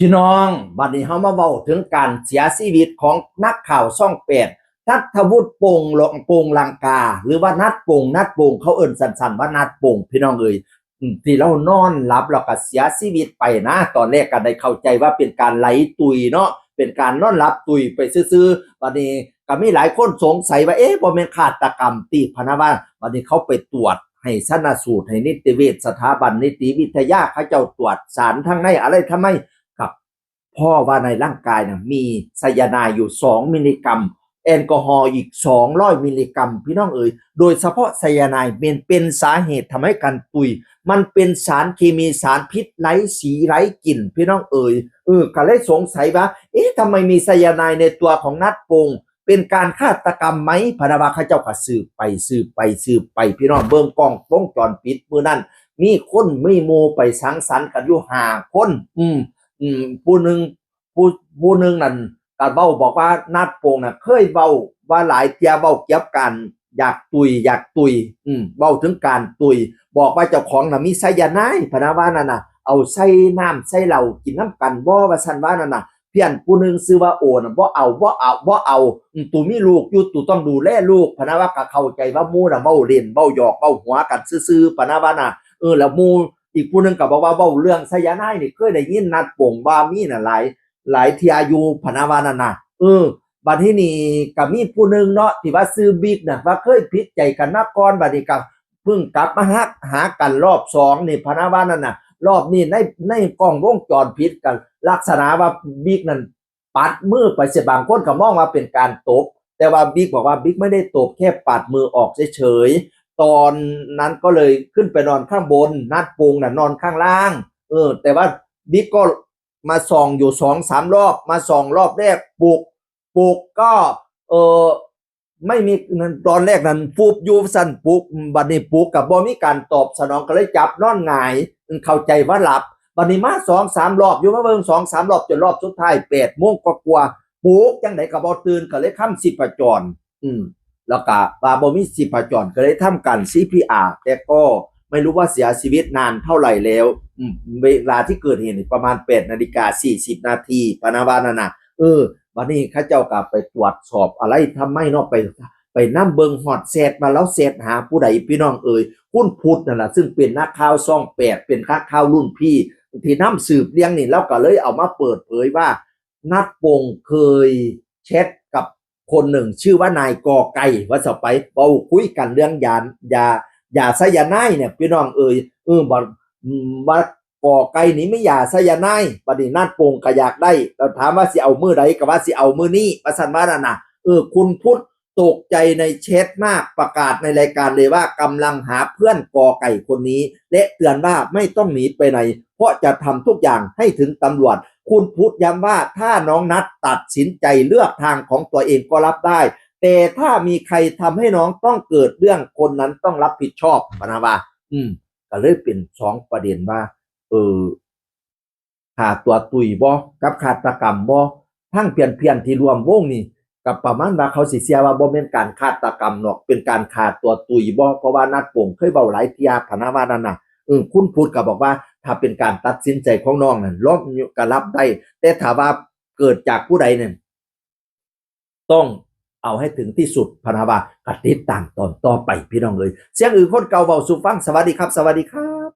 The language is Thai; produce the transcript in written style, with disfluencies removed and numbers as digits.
พี่น้องบัดนี้เขามาเว้าถึงการเสียชีวิตของนักข่าวช่องแปดนัทวุฒิโปงลังกาหรือว่านัดโปงเขาเอิ่นสั้นๆว่านัดโปงพี่น้องเอ่ยที่เรานอนหลับแล้วก็เสียชีวิตไปนะตอนแรกก็ได้เข้าใจว่าเป็นการไหลตุยเนาะเป็นการนอนหลับตุยไปซื่อๆบัดนี้ก็มีหลายคนสงสัยว่าบ่แม่นฆาตกรรมติพะนะว่าบัดนี้เขาไปตรวจให้ชันสูตรให้นิติเวชสถาบันนิติวิทยาเขาเจ้าตรวจสารทั้งในอะไรทำไมครับ พ่อว่าในร่างกายนะมีไซยาไนด์อยู่2มิลลิกรัมแอลกอฮอล์อีก200มิลลิกรัมพี่น้องเอ๋ยโดยเฉพาะไซยาไนด์เป็นสาเหตุทำให้การตุยมันเป็นสารเคมีสารพิษไร้สีไร้กลิ่นพี่น้องเอ๋ยก็เลยสงสัยว่าทำไมมีไซยาไนด์ในตัวของนัดพงษ์เป็นการฆาตกรรมไหมพระบาข้าเจ้าก็สืบไปพี่น้องเบิ่งกล้องวงจรปิดมื้อนั้นมีคนมีโมไปสังสรรค์กันอยู่5คนผู้หนึ่งผู้หนึ่งนั่นก็เว้าบอกว่านัดโปงน่ะเคยเว้าว่าหลายเที่ยเว้าเกี่ยวกับการอยากตุยเว้าถึงการตุยบอกว่าเจ้าของน่ะมีไซยาไนด์พะนะว่านั่นน่ะเอาใส่น้ำใส่เหล้ากินน้ำกันบ่ว่าซั่นว่านั่นน่ะเพื่อนผู้หนึ่งชื่อว่าโอน่ะบ่เอาตูมีลูกอยู่ตูต้องดูแลลูกพะนะว่าก็เข้าใจว่าหมู่น่ะเว้าเล่นเว้าหยอกเว้าหัวกันซื่อๆพะนะว่าน่ะแล้วหมู่อีกผู้หนึ่งก็บอกว่าเว้าเรื่องไซยาไนด์นี่เคยได้ยินนัดโป่งว่ามีน่ะหลายเที่ยอยู่พะนะว่านั่นน่ะบัดทีนี้ก็มีผู้หนึ่งเนาะที่ว่าชื่อบิ๊กน่ะว่าเคยผิดใจกันมาก่อนบัดนี้ก็เพิ่งกลับมาหากันรอบ2นี่พะนะว่านั่นน่ะรอบนี้ในกล้องวงจรปิดกันลักษณะว่าบิ๊กนั่นปัดมือไปเสียบางคนก็มองว่าเป็นการตบแต่ว่าบิ๊กบอกว่าบิ๊กไม่ได้ตบแค่ปัดมือออกเฉยๆตอนนั้นก็เลยขึ้นไปนอนข้างบนนัดโปงน่ะนอนข้างล่างแต่ว่าบิ๊กก็มาส่องอยู่2-3รอบมาส่องรอบแรกปลุกก็เออไม่มีตอนแรกนั้นฟูบอยู่สั่นปลุกบัดนี้ปลุกกับบ่มีการตอบสนองก็เลยจับนอนหงายเข้าใจว่าหลับบัดนี้มา2-3รอบอยู่มาเบิ่ง2-3รอบจนรอบสุดท้าย8โมงกว่าปลุกจังได๋ก็บ่ตื่นก็เลยค้ำชีพจรแล้วก็ว่าบ่มีชีพจรก็เลยทำการ CPR แต่ก็ไม่รู้ว่าเสียชีวิตนานเท่าไหร่แล้วเวลาที่เกิดเหตุประมาณ8:40 นาทีปะนะว่านั่นน่ะวันนี้เขาเจ้าก็ไปตรวจสอบอะไรทำไมเนาะไปนํเบิงฮอดแซดมาแล้วแซดหาผู้ใดพี่น้องคุณพุทธนั่นล่ะซึ่งเป็นนักข่าวช่อง8เป็นนักข่าวรุ่นพี่ที่นํสืบเรื่องนี่แล้วก็เลยเอามาเปิดเผยว่านัดปงเคยแชทกับคนหนึ่งชื่อว่านายกอไก่ว่าจะไปเว้าคุยกันเรื่องยาไซยาไนด์เนี่ยพี่น้องบอกว่ากอไก่นี้ไม่ยาไซยาไนด์บัดนี้นัดปงก็อยากได้เราถามว่าสิเอามื้อใดก็ว่าสิเอามื้อนี้ว่าซั่นว่านั่นน่ะคุณพุทธตกใจในแชทมากประกาศในรายการเลยว่ากำลังหาเพื่อนกอไก่คนนี้และเตือนว่าไม่ต้องหนีไปไหนเพราะจะทำทุกอย่างให้ถึงตำรวจคุณพุทธย้ำว่าถ้าน้องนัดตัดสินใจเลือกทางของตัวเองก็รับได้แต่ถ้ามีใครทำให้น้องต้องเกิดเรื่องคนนั้นต้องรับผิดชอบปะนะว่าก็เลยเป็น2ประเด็นว่าฆ่าตัวตุยบ่กับฆาตกรรมบ่ทั้งเพียนที่รวมวงนี่กับประมาณว่าเขาสิเสียว่าบ่แม่นการฆาตกรรมหรอกเป็นการฆ่าตัวตุยบ่เพราะว่านัดโป่งเคยเว้าหลายเที่ยพะนะว่านั่นน่ะคุณพูดก็บอกว่าถ้าเป็นการตัดสินใจของน้องนั่นลองก็รับได้แต่ถ้าว่าเกิดจากผู้ใดเนี่ยต้องเอาให้ถึงที่สุดพะนะว่าก็ติดตามตอนต่อไปพี่น้องเสียงคนเก่าเว้าสู่ฟังสวัสดีครับสวัสดีครับ